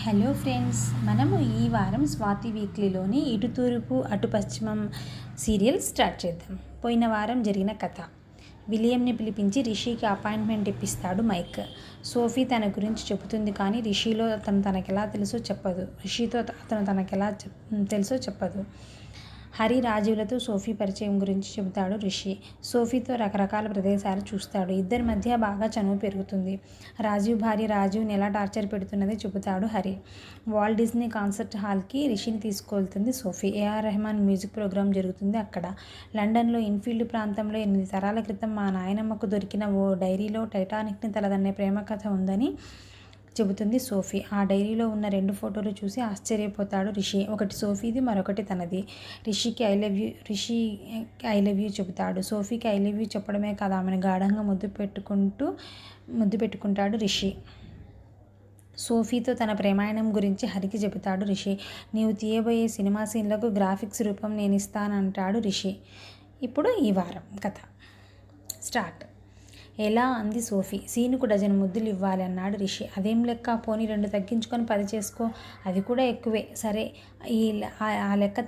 Hello friends, మనము ఈ వారం స్వాతి వీక్లీలోని ఇటు తూర్పు అటు పశ్చిమం సీరియల్ స్టార్ట్ చేద్దాం. పోయిన వారం జరిగిన కథ. విలియంని పిలిపించి రిషికి అపాయింట్మెంట్ ఇప్పిస్తాడు మైక్. సోఫీ తన గురించి చెబుతుంది, కానీ రిషితో అతను తనకెలా తెలుసో చెప్పదు. హరి రాజీవ్లతో సోఫీ పరిచయం గురించి చెబుతాడు రిషి. సోఫీతో రకరకాల ప్రదేశాలు చూస్తాడు. ఇద్దరి మధ్య బాగా చనువు పెరుగుతుంది. రాజీవ్ భార్య రాజీవ్ని ఎలా టార్చర్ పెడుతున్నది చెబుతాడు హరి. వాల్ట్ డిస్నీ కాన్సర్ట్ హాల్కి రిషిని తీసుకువెళ్తుంది Sophie. AR Rahman music program జరుగుతుంది అక్కడ. లండన్లో ఇన్ఫీల్డ్ ప్రాంతంలో 8 తరాల క్రితం మా నాయనమ్మకు దొరికిన ఓ డైరీలో టైటానిక్ని తలదన్నే ప్రేమ కథ ఉందని చెబుతుంది సోఫీ. ఆ డైరీలో ఉన్న 2 ఫోటోలు చూసి ఆశ్చర్యపోతాడు రిషి. ఒకటి సోఫీది, మరొకటి తనది. రిషికి ఐ లవ్ యూ చెబుతాడు. సోఫీకి ఐ లవ్ యూ చెప్పడమే కాదు, ఆమెను గాఢంగా ముద్దు పెట్టుకుంటాడు రిషి. సోఫీతో తన ప్రేమాయణం గురించి హరికి చెబుతాడు రిషి. నీవు తీయబోయే సినిమా సీన్లకు గ్రాఫిక్స్ రూపం నేను ఇస్తానంటాడు రిషి. ఇప్పుడు ఈ వారం కథ స్టార్ట్. ఎలా అంది సోఫీ. సీనుకు డజన్ ముద్దులు ఇవ్వాలి అన్నాడు రిషి. అదేం లెక్క, పోనీ 2 తగ్గించుకొని 10 చేసుకో, అది కూడా ఎక్కువే. సరే, ఆ లెక్క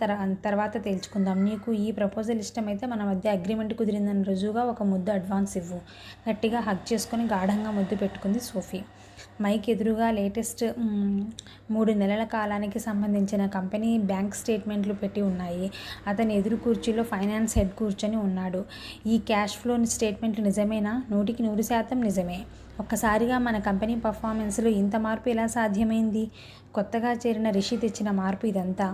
తర్వాత తేల్చుకుందాం. నీకు ఈ ప్రపోజల్ ఇష్టమైతే మన మధ్య అగ్రిమెంట్ కుదిరిందని రుజువుగా ఒక ముద్దు అడ్వాన్స్ ఇవ్వు. గట్టిగా హగ్ చేసుకొని గాఢంగా ముద్దు పెట్టుకుంది సోఫీ. మైక్ ఎదురుగా లేటెస్ట్ 3 నెలల కాలానికి సంబంధించిన కంపెనీ బ్యాంక్ స్టేట్మెంట్లు పెట్టి ఉన్నాయి. అతని ఎదురు కుర్చీలో ఫైనాన్స్ హెడ్ కూర్చొని ఉన్నాడు. ఈ క్యాష్ ఫ్లో స్టేట్మెంట్లు నిజమేనా? 100% నిజమే. ఒక్కసారిగా మన కంపెనీ పర్ఫార్మెన్స్లో ఇంత మార్పు ఎలా సాధ్యమైంది? కొత్తగా చేరిన రిషి తెచ్చిన మార్పు ఇదంతా.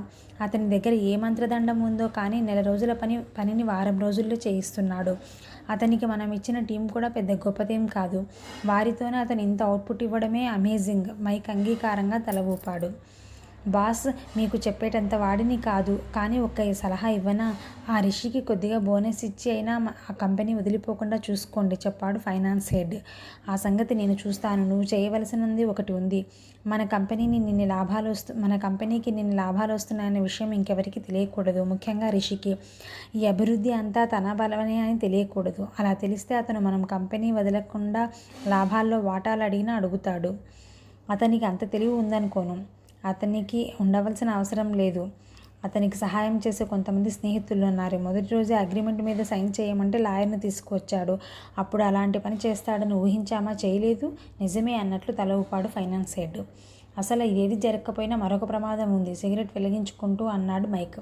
అతని దగ్గర ఏ మంత్రదండం ఉందో కానీ నెల రోజుల పనిని వారం రోజుల్లో చేయిస్తున్నాడు. అతనికి మనం ఇచ్చిన టీం కూడా పెద్ద గొప్పదేం కాదు. వారితోనే అతను ఇంత అవుట్పుట్ ఇవ్వడమే అమేజింగ్. మైక్ అంగీకారంగా తల ఊపాడు. బాస్, మీకు చెప్పేటంత వాడిని కాదు, కానీ ఒక్క సలహా ఇవ్వనా? ఆ రిషికి కొద్దిగా బోనస్ ఇచ్చి అయినా ఆ కంపెనీ వదిలిపోకుండా చూసుకోండి చెప్పాడు ఫైనాన్స్ హెడ్. ఆ సంగతి నేను చూస్తాను. నువ్వు చేయవలసినది ఒకటి ఉంది. మన కంపెనీకి నిన్ని లాభాలు వస్తున్నాయనే విషయం ఇంకెవరికి తెలియకూడదు, ముఖ్యంగా రిషికి. ఈ అభివృద్ధి అంతా తన బలమే అని తెలియకూడదు. అలా తెలిస్తే అతను మనం కంపెనీ వదలకుండా లాభాల్లో వాటాలు అడిగినా అడుగుతాడు. అతనికి అంత తెలివి ఉందనుకోను. అతనికి ఉండవలసిన అవసరం లేదు. అతనికి సహాయం చేసే కొంతమంది స్నేహితులు ఉన్నారు. మొదటి రోజే అగ్రిమెంట్ మీద సైన్ చేయమంటే లాయర్ని తీసుకువచ్చాడు. అప్పుడు అలాంటి పని చేస్తాడని ఊహించామా? చేయలేదు. నిజమే అన్నట్లు తల ఊపాడు ఫైనాన్స్ హెడ్. అసలు ఇదేది జరగకపోయినా మరొక ప్రమాదం ఉంది, సిగరెట్ వెలిగించుకుంటూ అన్నాడు మైక్.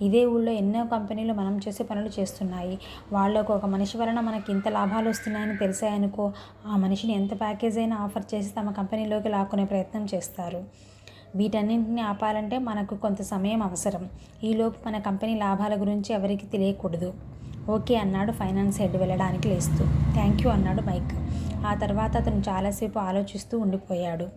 ఇదే ఊళ్ళో ఎన్నో కంపెనీలు మనం చేసే పనులు చేస్తున్నాయి. వాళ్ళకు ఒక మనిషి వలన మనకి ఇంత లాభాలు వస్తున్నాయని తెలిసాయనుకో, ఆ మనిషిని ఎంత ప్యాకేజ్ అయినా ఆఫర్ చేసి తమ కంపెనీలోకి లాక్కునే ప్రయత్నం చేస్తారు. వీటన్నింటినీ ఆపాలంటే మనకు కొంత సమయం అవసరం. ఈలోపు మన కంపెనీ లాభాల గురించి ఎవరికి తెలియకూడదు. ఓకే అన్నాడు ఫైనాన్స్ హెడ్ వెళ్ళడానికి లేస్తూ. థ్యాంక్ యూ అన్నాడు మైక్. ఆ తర్వాత అతను చాలాసేపు ఆలోచిస్తూ ఉండిపోయాడు.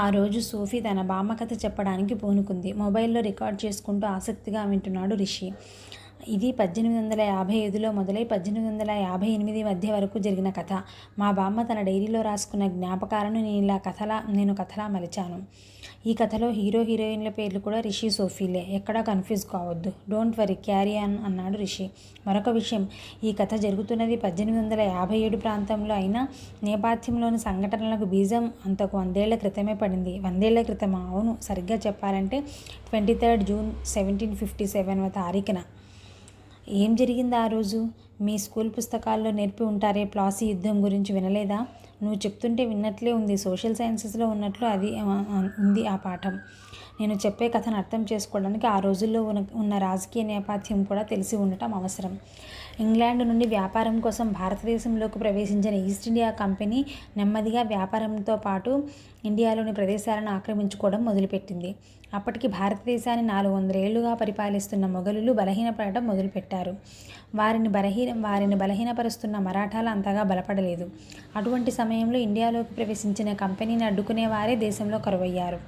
ఆ రోజు సోఫీ తన బామ్మ కథ చెప్పడానికి పూనుకుంది. మొబైల్లో రికార్డ్ చేసుకుంటూ ఆసక్తిగా వింటున్నాడు రిషి. ఇది 1855లో మొదలై 1858 మధ్య వరకు జరిగిన కథ. మా బామ్మ తన డైరీలో రాసుకున్న జ్ఞాపకాలను నేను కథలా మలిచాను. ఈ కథలో హీరో హీరోయిన్ల పేర్లు కూడా రిషి సోఫీలే. ఎక్కడా కన్ఫ్యూజ్ కావద్దు. డోంట్ వరీ, క్యారీ ఆన్ అన్నాడు రిషి. మరొక విషయం, ఈ కథ జరుగుతున్నది 1857 ప్రాంతంలో అయినా నేపథ్యంలోని సంఘటనలకు బీజం అంతకు 100 ఏళ్ల క్రితమే పడింది. 100 ఏళ్ల క్రితమా? అవును, సరిగ్గా చెప్పాలంటే 23 జూన్ 1757 తారీఖున. ఏం జరిగింది ఆ రోజు? మీ స్కూల్ పుస్తకాల్లో నేర్పి ఉంటారే, ప్లాసీ యుద్ధం గురించి వినలేదా? నువ్వు చెప్తుంటే విన్నట్లే ఉంది. సోషల్ సైన్సెస్లో ఉన్నట్లు అది ఉంది ఆ పాఠం. నేను చెప్పే కథను అర్థం చేసుకోవడానికి ఆ రోజుల్లో ఉన్న రాజకీయ నేపథ్యం కూడా తెలిసి ఉండటం అవసరం. ఇంగ్లాండ్ నుండి వ్యాపారం కోసం భారతదేశంలోకి ప్రవేశించిన ఈస్ట్ ఇండియా కంపెనీ నెమ్మదిగా వ్యాపారంతో పాటు ఇండియాలోని ప్రదేశాలను ఆక్రమించుకోవడం మొదలుపెట్టింది. అప్పటికి భారతదేశాన్ని 400 ఏళ్లుగా పరిపాలిస్తున్న మొఘలులు బలహీనపడటం మొదలుపెట్టారు. వారిని బలహీనపరుస్తున్న మరాఠాలు అంతగా బలపడలేదు. అటువంటి సమయంలో ఇండియాలోకి ప్రవేశించిన కంపెనీని అడ్డుకునేవారే దేశంలో కరువయ్యారు.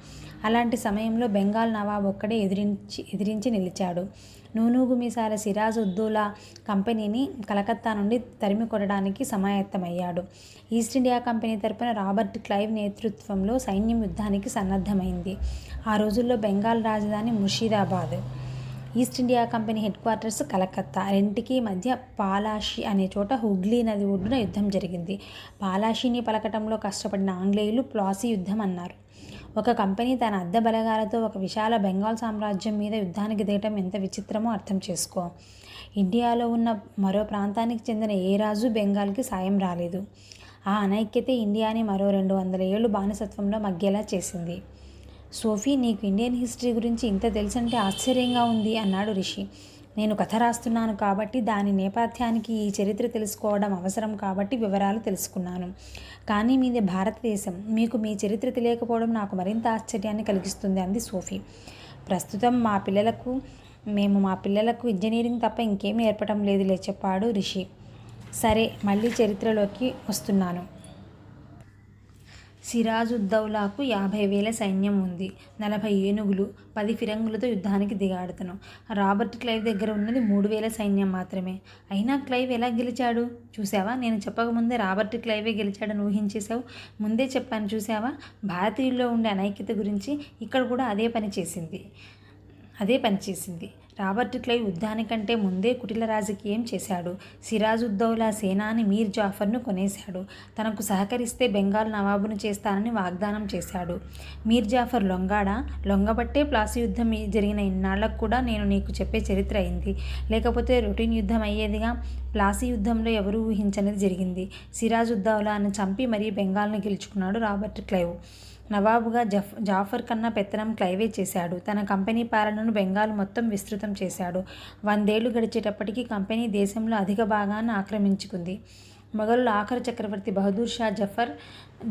అలాంటి సమయంలో బెంగాల్ నవాబ్ ఒక్కడే ఎదిరించి నిలిచాడు. నూనూగు మీసాల సిరాజ్ ఉద్దౌలా కంపెనీని కలకత్తా నుండి తరిమి కొట్టడానికి సమాయత్తమయ్యాడు. ఈస్ట్ ఇండియా కంపెనీ తరపున రాబర్ట్ క్లైవ్ నేతృత్వంలో సైన్యం యుద్ధానికి సన్నద్ధమైంది. ఆ రోజుల్లో బెంగాల్ రాజధాని Murshidabad. East India Company headquarters Calcutta. రెంటికి మధ్య పాలాషి అనే చోట హుగ్లీ నది ఒడ్డున యుద్ధం జరిగింది. పాలాషిని పలకటంలో కష్టపడిన ఆంగ్లేయులు ప్లాసీ యుద్ధం అన్నారు. ఒక కంపెనీ తన అద్దె బలగాలతో ఒక విశాల బెంగాల్ సామ్రాజ్యం మీద యుద్ధానికి దిగటం ఎంత విచిత్రమో అర్థం చేసుకో. ఇండియాలో ఉన్న మరో ప్రాంతానికి చెందిన ఏ రాజు బెంగాల్కి సాయం రాలేదు. ఆ అనైక్యతే ఇండియాని మరో 200 ఏళ్లు బానిసత్వంలో మగ్గేలా చేసింది. సోఫీ, నీకు ఇండియన్ హిస్టరీ గురించి ఇంత తెలుసంటే ఆశ్చర్యంగా ఉంది అన్నాడు రిషి. నేను కథ రాస్తున్నాను కాబట్టి, దాని నేపథ్యానికి ఈ చరిత్ర తెలుసుకోవడం అవసరం కాబట్టి వివరాలు తెలుసుకున్నాను. కానీ మీది భారతదేశం, మీకు మీ చరిత్ర తెలియకపోవడం నాకు మరింత ఆశ్చర్యాన్ని కలిగిస్తుంది అంది సోఫీ. ప్రస్తుతం మేము మా పిల్లలకు ఇంజనీరింగ్ తప్ప ఇంకేమీ ఏర్పడటం లేదులే చెప్పాడు రిషి. సరే, మళ్ళీ చరిత్రలోకి వస్తున్నాను. సిరాజుద్దౌలాకు 50,000 సైన్యం ఉంది. 40 ఏనుగులు, 10 ఫిరంగులతో యుద్ధానికి దిగాడుతను. రాబర్ట్ క్లైవ్ దగ్గర ఉన్నది 3,000 సైన్యం మాత్రమే. అయినా క్లైవ్ ఎలా గెలిచాడు చూసావా? నేను చెప్పకముందే రాబర్ట్ క్లైవే గెలిచాడని ఊహించేశావు. ముందే చెప్పాను చూసావా? భారతీయుల్లో ఉండే అనైక్యత గురించి ఇక్కడ కూడా అదే పని చేసింది. రాబర్ట్ క్లైవ్ యుద్ధానికంటే ముందే కుటిల రాజకీయం చేశాడు. సిరాజుద్దౌలా సేనాని మీర్ జాఫర్ను కొనేశాడు. తనకు సహకరిస్తే బెంగాల్ నవాబును చేస్తానని వాగ్దానం చేశాడు. మీర్ జాఫర్ లొంగబట్టే ప్లాసీ యుద్ధం జరిగిన ఇన్నాళ్లకు కూడా నేను నీకు చెప్పే చరిత్ర అయింది. లేకపోతే రొటీన్ యుద్ధం అయ్యేదిగా. ప్లాసీ యుద్ధంలో ఎవరూ ఊహించనిది జరిగింది. సిరాజుద్దౌలాను చంపి మరీ బెంగాల్ను గెలుచుకున్నాడు రాబర్ట్ క్లైవ్. నవాబుగా జాఫర్ కన్నా పెత్తనం క్లైవే చేశాడు. తన కంపెనీ పాలనను బెంగాల్ మొత్తం విస్తృతం చేశాడు. 100 ఏళ్లు గడిచేటప్పటికీ కంపెనీ దేశంలో అధిక భాగాన్ని ఆక్రమించుకుంది. మొఘలుల ఆఖరు చక్రవర్తి బహదూర్ షా జఫర్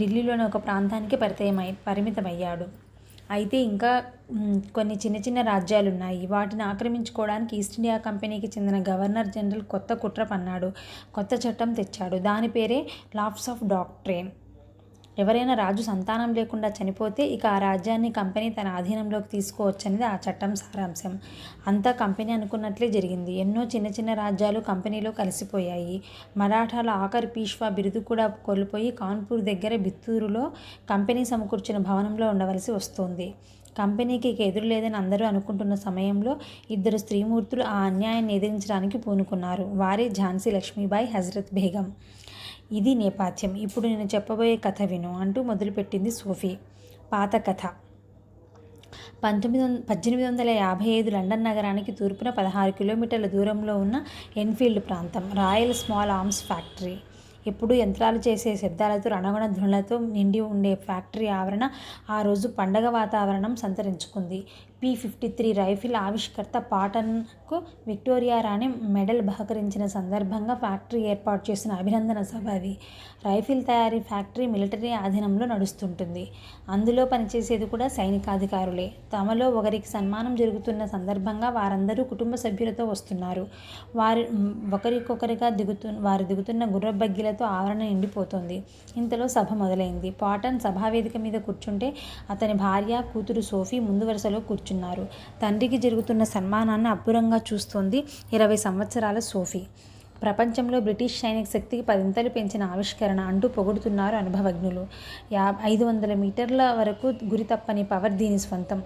ఢిల్లీలోని ఒక ప్రాంతానికి పరిమితమయ్యాడు. అయితే ఇంకా కొన్ని చిన్న చిన్న రాజ్యాలున్నాయి. వాటిని ఆక్రమించుకోవడానికి ఈస్ట్ ఇండియా కంపెనీకి చెందిన గవర్నర్ జనరల్ కొత్త కుట్ర పన్నాడు. కొత్త చట్టం తెచ్చాడు. దాని పేరే లాప్స్ ఆఫ్ డాక్ట్రైన్. ఎవరైనా రాజు సంతానం లేకుండా చనిపోతే ఇక ఆ రాజ్యాన్ని కంపెనీ తన ఆధీనంలోకి తీసుకోవచ్చనేది ఆ చట్టం సారాంశం. అంతా కంపెనీ అనుకున్నట్లే జరిగింది. ఎన్నో చిన్న చిన్న రాజ్యాలు కంపెనీలో కలిసిపోయాయి. మరాఠాల ఆఖరి పీష్వా బిరుదు కూడా కోల్పోయి కాన్పూర్ దగ్గర బిత్తూరులో కంపెనీ సమకూర్చిన భవనంలో ఉండవలసి వస్తోంది. కంపెనీకి ఇక ఎదురు లేదని అందరూ అనుకుంటున్న సమయంలో 2 స్త్రీమూర్తులు ఆ అన్యాయాన్ని ఎదిరించడానికి పూనుకున్నారు. వారే ఝాన్సీ లక్ష్మీబాయి, హజరత్ బేగం. ఇది నేపథ్యం. ఇప్పుడు నేను చెప్పబోయే కథ విను అంటూ మొదలుపెట్టింది సోఫీ. పాత కథ. 1855 లండన్ నగరానికి తూర్పున 16 కిలోమీటర్ల దూరంలో ఉన్న ఎన్ఫీల్డ్ ప్రాంతం. Royal small arms factory. ఎప్పుడూ యంత్రాలు చేసే శబ్దాలతో, రణగొణ ధ్వనులతో నిండి ఉండే ఫ్యాక్టరీ ఆవరణ ఆ రోజు పండగ వాతావరణం సంతరించుకుంది. P-53 రైఫిల్ ఆవిష్కర్త పాటన్కు విక్టోరియా రాణి మెడల్ బహకరించిన సందర్భంగా ఫ్యాక్టరీ ఏర్పాటు చేసిన అభినందన సభ అది. రైఫిల్ తయారీ ఫ్యాక్టరీ మిలిటరీ ఆధీనంలో నడుస్తుంటుంది. అందులో పనిచేసేది కూడా సైనికాధికారులే. తమలో ఒకరికి సన్మానం జరుగుతున్న సందర్భంగా వారందరూ కుటుంబ సభ్యులతో వస్తున్నారు. వారు దిగుతున్న గుర్రబగ్గీలతో ఆవరణ నిండిపోతోంది. ఇంతలో సభ మొదలైంది. పాటన్ సభావేదిక మీద కూర్చుంటే అతని భార్య, కూతురు సోఫీ ముందు వరుసలో కూర్చున్నారు. తండ్రికి జరుగుతున్న సన్మానాన్ని అబ్బురంగా చూస్తోంది 20 సంవత్సరాల సోఫీ. ప్రపంచంలో బ్రిటిష్ సైనిక శక్తికి 10 పెంచిన ఆవిష్కరణ అంటూ పొగుడుతున్నారు అనుభవజ్ఞులు. 500 మీటర్ల వరకు గురి తప్పని పవర్ దీని స్వంతం.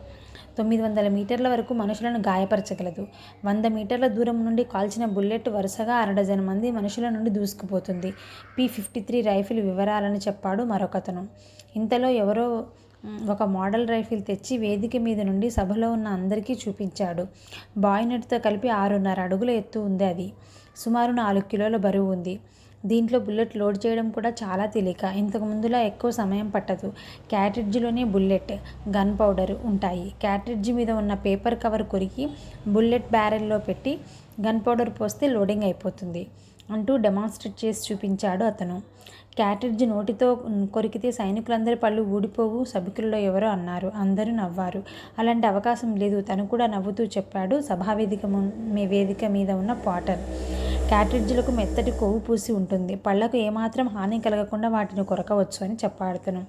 900 మీటర్ల వరకు మనుషులను గాయపరచగలదు. 100 మీటర్ల దూరం నుండి కాల్చిన బుల్లెట్ వరుసగా 6 మంది మనుషుల నుండి దూసుకుపోతుంది. P-53 రైఫిల్ వివరాలను చెప్పాడు మరొకతను. ఇంతలో ఎవరో ఒక మోడల్ రైఫిల్ తెచ్చి వేదిక మీద నుండి సభలో ఉన్న అందరికీ చూపించాడు. బాయినెట్తో కలిపి 6.5 అడుగుల ఎత్తు ఉంది. అది సుమారు 4 కిలోల బరువు ఉంది. దీంట్లో బుల్లెట్ లోడ్ చేయడం కూడా చాలా తేలిక. ఇంతకు ముందులా ఎక్కువ సమయం పట్టదు. క్యాట్రిడ్జిలోనే బుల్లెట్, గన్ పౌడర్ ఉంటాయి. క్యాట్రిడ్జి మీద ఉన్న పేపర్ కవర్ కొరికి బుల్లెట్ బ్యారెల్లో పెట్టి గన్ పౌడర్ పోస్తే లోడింగ్ అయిపోతుంది అంటూ డెమాన్స్ట్రేట్ చేసి చూపించాడు అతను. క్యాట్రిడ్జి నోటితో కొరికితే సైనికులందరి పళ్ళు ఊడిపోవు, సభికుల్లో ఎవరో అన్నారు. అందరూ నవ్వారు. అలాంటి అవకాశం లేదు, తను కూడా నవ్వుతూ చెప్పాడు వేదిక మీద ఉన్న పాటర్. క్యాట్రిడ్జిలకు మెత్తటి కొవ్వు పూసి ఉంటుంది. పళ్లకు ఏమాత్రం హాని కలగకుండా వాటిని కొరకవచ్చు అని చెప్పాడు.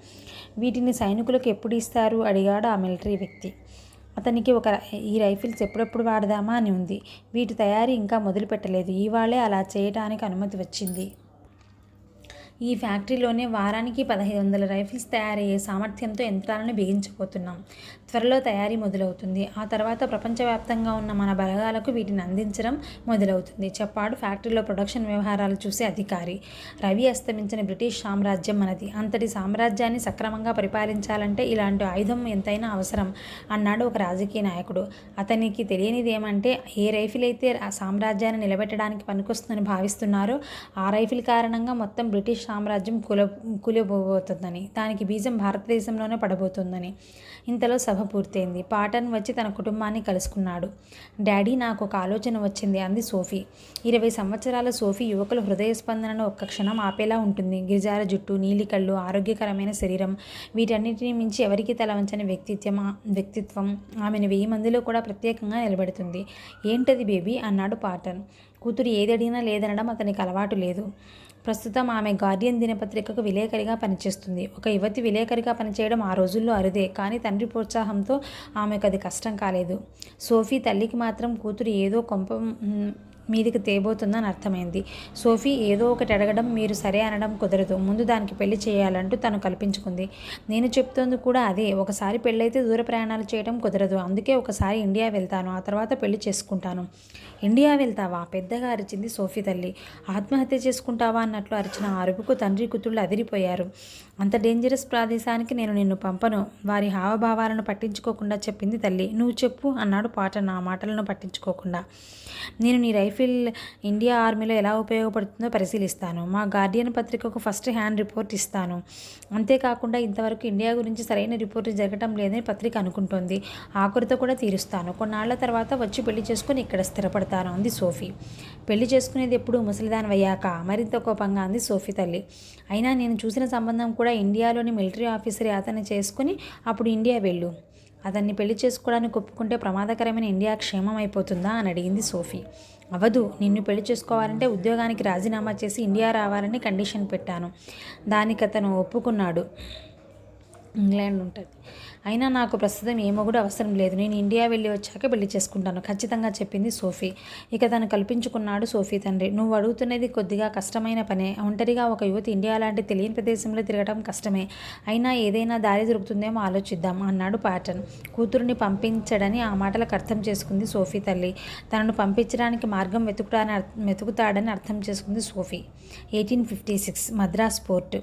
వీటిని సైనికులకు ఎప్పుడు ఇస్తారు అడిగాడు ఆ మిలిటరీ వ్యక్తి. అతనికి ఈ రైఫిల్స్ ఎప్పుడెప్పుడు వాడదామా అని ఉంది. వీటి తయారీ ఇంకా మొదలు పెట్టలేదు. ఇవాళే అలా చేయటానికి అనుమతి వచ్చింది. ఈ ఫ్యాక్టరీలోనే వారానికి 1500 రైఫిల్స్ తయారయ్యే సామర్థ్యంతో యంత్రాలను బిగించబోతున్నాం. త్వరలో తయారీ మొదలవుతుంది. ఆ తర్వాత ప్రపంచవ్యాప్తంగా ఉన్న మన బలగాలకు వీటిని అందించడం మొదలవుతుంది చెప్పాడు ఫ్యాక్టరీలో ప్రొడక్షన్ వ్యవహారాలు చూసే అధికారి. రవి అస్తమించిన బ్రిటిష్ సామ్రాజ్యం మనది. అంతటి సామ్రాజ్యాన్ని సక్రమంగా పరిపాలించాలంటే ఇలాంటి ఆయుధం ఎంతైనా అవసరం అన్నాడు ఒక రాజకీయ నాయకుడు. అతనికి తెలియనిదేమంటే ఏ రైఫిల్ అయితే ఆ సామ్రాజ్యాన్ని నిలబెట్టడానికి పనికొస్తుందని భావిస్తున్నారో ఆ రైఫిల్ కారణంగా మొత్తం బ్రిటిష్ సామ్రాజ్యం కూలిపోబోతుందని, దానికి బీజం భారతదేశంలోనే పడబోతుందని. ఇంతలో సభ పూర్తయింది. పాటన్ వచ్చి తన కుటుంబాన్ని కలుసుకున్నాడు. డాడీ, నాకు ఒక ఆలోచన వచ్చింది అంది సోఫీ. 20 సంవత్సరాల సోఫీ యువకుల హృదయ స్పందనను ఒక్క క్షణం ఆపేలా ఉంటుంది. గిరిజాల జుట్టు, నీలి కళ్ళు, ఆరోగ్యకరమైన శరీరం, వీటన్నిటిని మించి ఎవరికి తల వంచని వ్యక్తిత్వం ఆమెను 1000 మందిలో కూడా ప్రత్యేకంగా నిలబెడుతుంది. ఏంటది బేబీ అన్నాడు పాటన్. కూతురు ఏది అడిగినా లేదనడం అతనికి అలవాటు లేదు. ప్రస్తుతం ఆమె గార్డియన్ దినపత్రికకు విలేకరిగా పనిచేస్తుంది. ఒక యువతి విలేకరిగా పనిచేయడం ఆ రోజుల్లో అరుదే. కానీ తండ్రి ప్రోత్సాహంతో ఆమెకు అది కష్టం కాలేదు. సోఫీ తల్లికి మాత్రం కూతురు ఏదో కొంప మీదికి తేబోతుందని అర్థమైంది. సోఫీ ఏదో ఒకటి అడగడం, మీరు సరే అనడం కుదరదు. ముందు దానికి పెళ్లి చేయాలంటూ తను కల్పించుకుంది. నేను చెప్తోంది కూడా అదే. ఒకసారి పెళ్ళైతే దూర ప్రయాణాలు చేయడం కుదరదు. అందుకే ఒకసారి ఇండియా వెళ్తాను, ఆ తర్వాత పెళ్లి చేసుకుంటాను. ఇండియా వెళ్తావా? పెద్దగా అరిచింది సోఫీ తల్లి. ఆత్మహత్య చేసుకుంటావా అన్నట్లు అరిచిన ఆ అరుపుకు తండ్రి కూతుళ్ళు అదిరిపోయారు. అంత డేంజరస్ ప్రదేశానికి నేను నిన్ను పంపను, వారి హావభావాలను పట్టించుకోకుండా చెప్పింది తల్లి. నువ్వు చెప్పు అన్నాడు పాటన్ ఆ మాటలను పట్టించుకోకుండా. నేను నీ రైఫిల్ ఇండియా ఆర్మీలో ఎలా ఉపయోగపడుతుందో పరిశీలిస్తాను. మా గార్డియన్ పత్రికకు ఫస్ట్ హ్యాండ్ రిపోర్ట్ ఇస్తాను. అంతేకాకుండా ఇంతవరకు ఇండియా గురించి సరైన రిపోర్టు జరగటం లేదని పత్రిక అనుకుంటోంది. ఆ కొరత కూడా తీరుస్తాను. కొన్నాళ్ల తర్వాత వచ్చి పెళ్లి చేసుకుని ఇక్కడ స్థిరపడతాను అంది సోఫీ. పెళ్లి చేసుకునేది ఎప్పుడు? ముసలిదాని అయ్యాక, మరింత కోపంగా అంది సోఫీ తల్లి. అయినా నేను చూసిన సంబంధం కూడా ఇండియాలోని మిలిటరీ ఆఫీసరే. అతన్ని చేసుకుని అప్పుడు ఇండియా వెళ్ళు. అతన్ని పెళ్లి చేసుకోవడానికి ఒప్పుకుంటే ప్రమాదకరమైన ఇండియా క్షేమం అయిపోతుందా అని అడిగింది సోఫీ. అవదు. నిన్ను పెళ్లి చేసుకోవాలంటే ఉద్యోగానికి రాజీనామా చేసి ఇండియా రావాలని కండిషన్ పెట్టాను. దానికి అతను ఒప్పుకున్నాడు. ఇంగ్లాండ్ ఉంటుంది. అయినా నాకు ప్రస్తుతం ఏ మొగుడు అవసరం లేదు. నేను ఇండియా వెళ్ళి వచ్చాక పెళ్లి చేసుకుంటాను ఖచ్చితంగా చెప్పింది సోఫీ. ఇక తను కల్పించుకున్నాడు సోఫీ తండ్రి. నువ్వు అడుగుతున్నది కొద్దిగా కష్టమైన పనే. ఒంటరిగా ఒక యువతి ఇండియా లాంటి తెలియని ప్రదేశంలో తిరగడం కష్టమే. అయినా ఏదైనా దారి దొరుకుతుందేమో ఆలోచిద్దాం అన్నాడు పాటన్. కూతురుని పంపించడని ఆ మాటలకు అర్థం చేసుకుంది సోఫీ తల్లి. తనను పంపించడానికి మార్గం వెతుకుతాడని అర్థం చేసుకుంది సోఫీ. 1856 మద్రాస్ పోర్ట్.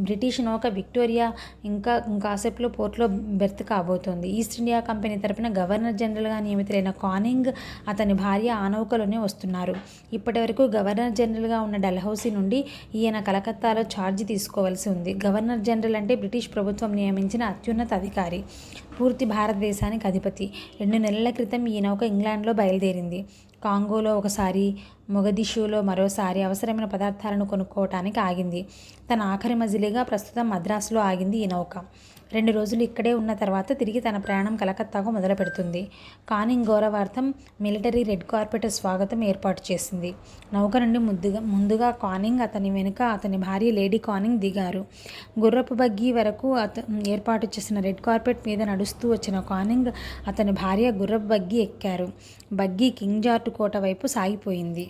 బ్రిటిష్ నౌక విక్టోరియా కాసేపులో పోర్ట్లో బెర్త్ కాబోతోంది. ఈస్ట్ ఇండియా కంపెనీ తరపున గవర్నర్ జనరల్గా నియమితులైన కానింగ్, అతని భార్య ఆ నౌకలోనే వస్తున్నారు. ఇప్పటి వరకు గవర్నర్ జనరల్గా ఉన్న డల్హౌసీ నుండి ఈయన కలకత్తాలో ఛార్జీ తీసుకోవాల్సి ఉంది. గవర్నర్ జనరల్ అంటే బ్రిటిష్ ప్రభుత్వం నియమించిన అత్యున్నత అధికారి, పూర్తి భారతదేశానికి అధిపతి. 2 నెలల క్రితం ఈ నౌక ఇంగ్లాండ్లో బయలుదేరింది. కాంగోలో ఒకసారి, మొగదిషులో మరోసారి అవసరమైన పదార్థాలను కొనుక్కోవటానికి ఆగింది. తన ఆఖరి మజిలీగా ప్రస్తుతం మద్రాసులో ఆగింది ఈ నౌక. 2 రోజులు ఇక్కడే ఉన్న తర్వాత తిరిగి తన ప్రయాణం కలకత్తాకు మొదలు పెడుతుంది. కానింగ్ గౌరవార్థం మిలిటరీ రెడ్ కార్పెట్ స్వాగతం ఏర్పాటు చేసింది. నౌక నుండి ముందుగా కానింగ్, అతని వెనుక అతని భార్య లేడీ కానింగ్ దిగారు. గుర్రపు బగ్గీ వరకు ఏర్పాటు చేసిన రెడ్ కార్పెట్ మీద నడుస్తూ వచ్చిన కానింగ్, అతని భార్య గుర్రపు బగ్గీ ఎక్కారు. బగ్గీ కింగ్ జార్జ్ కోట వైపు సాగిపోయింది.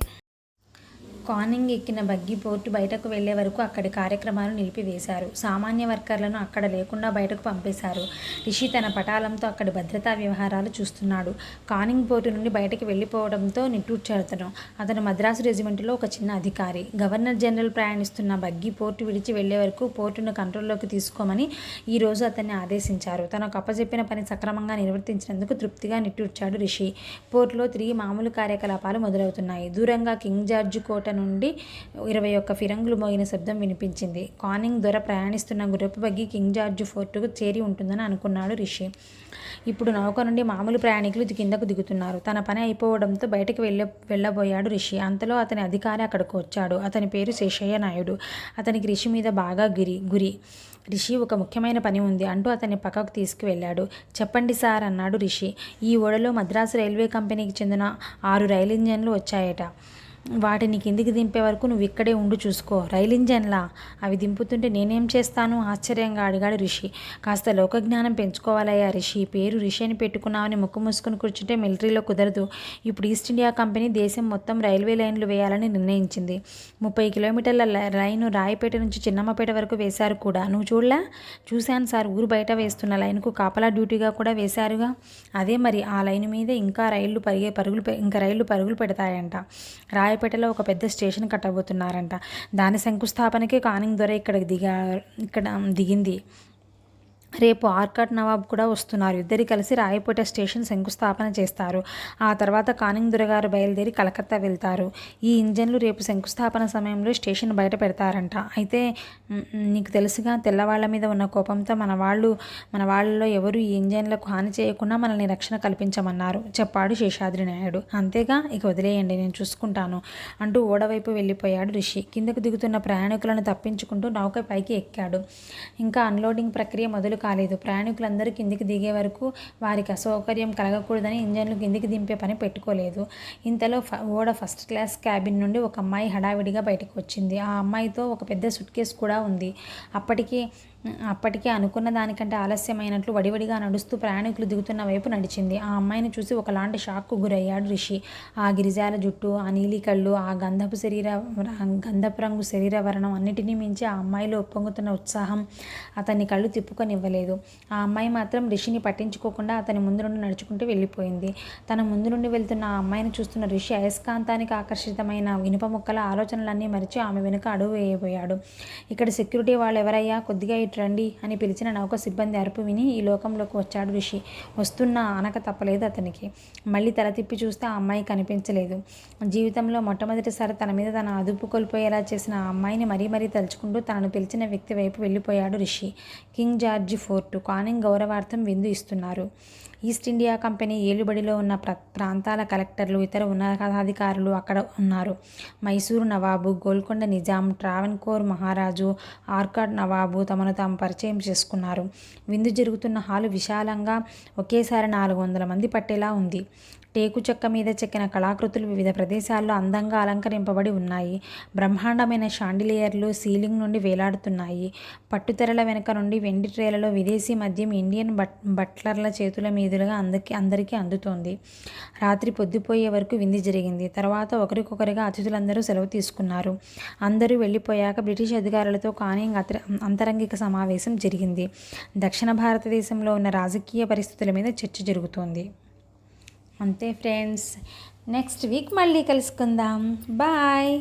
కానింగ్ ఎక్కిన బగ్గీ పోర్టు బయటకు వెళ్లే వరకు అక్కడి కార్యక్రమాలు నిలిపివేశారు. సామాన్య వర్కర్లను అక్కడ లేకుండా బయటకు పంపేశారు. రిషి తన పటాలంతో అక్కడి భద్రతా వ్యవహారాలు చూస్తున్నాడు. కానింగ్ పోర్టు నుండి బయటకు వెళ్ళిపోవడంతో నిట్టూర్చాడు. అతను మద్రాసు రెజిమెంటులో ఒక చిన్న అధికారి. గవర్నర్ జనరల్ ప్రయాణిస్తున్న బగ్గీ పోర్టు విడిచి వెళ్లే వరకు పోర్టును కంట్రోల్లోకి తీసుకోమని ఈరోజు అతన్ని ఆదేశించారు. తనకు అప్పచెప్పిన పని సక్రమంగా నిర్వర్తించినందుకు తృప్తిగా నిట్టూర్చాడు రిషి. పోర్టులో తిరిగి మామూలు కార్యకలాపాలు మొదలవుతున్నాయి. దూరంగా కింగ్ జార్జ్ కోట నుండి 21 ఫిరంగులు మోగిన శబ్దం వినిపించింది. కానింగ్ దొర ప్రయాణిస్తున్న గుర్రపు బగ్గీ కింగ్ జార్జ్ ఫోర్టుకు చేరి ఉంటుందని అనుకున్నాడు రిషి. ఇప్పుడు నౌక నుండి మామూలు ప్రయాణికులు కిందకు దిగుతున్నారు. తన పని అయిపోవడంతో బయటకు వెళ్ళబోయాడు రిషి. అంతలో అతని అధికారి అక్కడికి వచ్చాడు. అతని పేరు శేషయ్య నాయుడు. అతనికి రిషి మీద బాగా గురి. రిషి, ఒక ముఖ్యమైన పని ఉంది అంటూ అతన్ని పక్కకు తీసుకువెళ్ళాడు. చెప్పండి సార్ అన్నాడు రిషి. ఈ ఓడలో మద్రాసు రైల్వే కంపెనీకి చెందిన 6 రైలు ఇంజన్లు వచ్చాయట. వాటిని కిందికి దింపే వరకు నువ్వు ఇక్కడే ఉండి చూసుకో. రైలు ఇంజన్లా? అవి దింపుతుంటే నేనేం చేస్తాను? ఆశ్చర్యంగా అడిగాడు రిషి. కాస్త లోకజ్ఞానం పెంచుకోవాలయ్యా రిషి. పేరు రిషి అని పెట్టుకున్నావని ముక్కు మూసుకుని కూర్చుంటే మిలిటరీలో కుదరదు. ఇప్పుడు ఈస్ట్ ఇండియా కంపెనీ దేశం మొత్తం రైల్వే లైన్లు వేయాలని నిర్ణయించింది. 30 కిలోమీటర్ల లైను రాయపేట నుంచి చిన్నమ్మపేట వరకు వేశారు కూడా. నువ్వు చూడలే? చూశాను సార్. ఊరు బయట వేస్తున్న లైన్కు కాపలా డ్యూటీగా కూడా వేశారుగా. అదే మరి, ఆ లైను మీద ఇంకా రైళ్లు పరుగులు పెడతాయంట. రాయపేటలో ఒక పెద్ద స్టేషన్ కట్టబోతున్నారంట. దాని శంకుస్థాపనకే కానింగ్ దొర ఇక్కడ దిగింది. రేపు ఆర్కాట్ నవాబ్ కూడా వస్తున్నారు. ఇద్దరు కలిసి రాయపేట స్టేషన్ శంకుస్థాపన చేస్తారు. ఆ తర్వాత కానింగ్ దొరగారు బయలుదేరి కలకత్తా వెళ్తారు. ఈ ఇంజన్లు రేపు శంకుస్థాపన సమయంలో స్టేషన్ బయట పెడతారంట. అయితే నీకు తెలుసుగా, తెల్లవాళ్ల మీద ఉన్న కోపంతో మన వాళ్ళలో ఎవరు ఈ ఇంజన్లకు హాని చేయకుండా మనల్ని రక్షణ కల్పించమన్నారు చెప్పాడు శేషాద్రి నాయుడు. అంతేగా, ఇక వదిలేయండి, నేను చూసుకుంటాను అంటూ ఓడవైపు వెళ్ళిపోయాడు రిషి. కిందకు దిగుతున్న ప్రయాణికులను తప్పించుకుంటూ నౌక పైకి ఎక్కాడు. ఇంకా అన్లోడింగ్ ప్రక్రియ మొదలు కాలేదు. ప్రయాణికులందరూ కిందికి దిగే వరకు వారికి అసౌకర్యం కలగకూడదని ఇంజన్లు కిందికి దింపే పని పెట్టుకోలేదు. ఇంతలో ఓడ ఫస్ట్ క్లాస్ క్యాబిన్ నుండి ఒక అమ్మాయి హడావిడిగా బయటకు వచ్చింది. ఆ అమ్మాయితో ఒక పెద్ద సూట్ కేసు కూడా ఉంది. అప్పటికే అనుకున్న దానికంటే ఆలస్యమైనట్లు వడివడిగా నడుస్తూ ప్రయాణికులు దిగుతున్న వైపు నడిచింది. ఆ అమ్మాయిని చూసి ఒకలాంటి షాక్కు గురయ్యాడు రిషి. ఆ గిరిజాల జుట్టు, ఆ నీలి కళ్ళు, ఆ గంధపు రంగు శరీర వర్ణం అన్నిటినీ మించి ఆ అమ్మాయిలో ఉప్పొంగుతున్న ఉత్సాహం అతన్ని కళ్ళు తిప్పుకొనివ్వలేదు. ఆ అమ్మాయి మాత్రం రిషిని పట్టించుకోకుండా అతని ముందు నుండి నడుచుకుంటూ వెళ్ళిపోయింది. తన ముందు నుండి వెళ్తున్న ఆ అమ్మాయిని చూస్తున్న రిషి అయస్కాంతానికి ఆకర్షితమైన ఇనుప ముక్కల ఆలోచనలన్నీ మరిచి ఆమె వెనుక అడుగు వేయబోయాడు. ఇక్కడ సెక్యూరిటీ వాళ్ళు ఎవరయ్యా, కొద్దిగా ఇటు రండి అని పిలిచిన నౌక సిబ్బంది అరుపు విని ఈ లోకంలోకి వచ్చాడు రిషి. వస్తున్న అనక తప్పలేదు అతనికి. మళ్ళీ తల తిప్పి చూస్తే ఆ అమ్మాయి కనిపించలేదు. జీవితంలో మొట్టమొదటిసారి తన మీద తన అదుపు కోల్పోయేలా చేసిన ఆ అమ్మాయిని మరీ తలుచుకుంటూ తనను పిలిచిన వ్యక్తి వైపు వెళ్ళిపోయాడు Rishi. King George fort Canning గౌరవార్థం విందు ఇస్తున్నారు. ఈస్ట్ ఇండియా కంపెనీ ఏలుబడిలో ఉన్న ప్రాంతాల కలెక్టర్లు, ఇతర ఉన్నతాధికారులు అక్కడ ఉన్నారు. మైసూరు నవాబు, గోల్కొండ నిజాం, ట్రావెన్కోర్ మహారాజు, ఆర్కాట్ నవాబు తమను తాము పరిచయం చేసుకున్నారు. విందు జరుగుతున్న హాలు విశాలంగా ఒకేసారి 400 మంది పట్టేలా ఉంది. టేకు చెక్క మీద చెక్కిన కళాకృతులు వివిధ ప్రదేశాల్లో అందంగా అలంకరింపబడి ఉన్నాయి. బ్రహ్మాండమైన షాండిలియర్లు సీలింగ్ నుండి వేలాడుతున్నాయి. పట్టుతెరల వెనుక నుండి వెండి ట్రేలలో విదేశీ మద్యం ఇండియన్ బట్లర్ల చేతుల మీదుగా అందరికీ అందుతోంది. రాత్రి పొద్దుపోయే వరకు విందు జరిగింది. తర్వాత ఒకరికొకరిగా అతిథులందరూ సెలవు తీసుకున్నారు. అందరూ వెళ్ళిపోయాక బ్రిటిష్ అధికారులతో కానింగ్ అంతరంగిక సమావేశం జరిగింది. దక్షిణ భారతదేశంలో ఉన్న రాజకీయ పరిస్థితుల మీద చర్చ జరుగుతోంది. అంతే ఫ్రెండ్స్, నెక్స్ట్ వీక్ మళ్ళీ కలుసుకుందాం. బాయ్.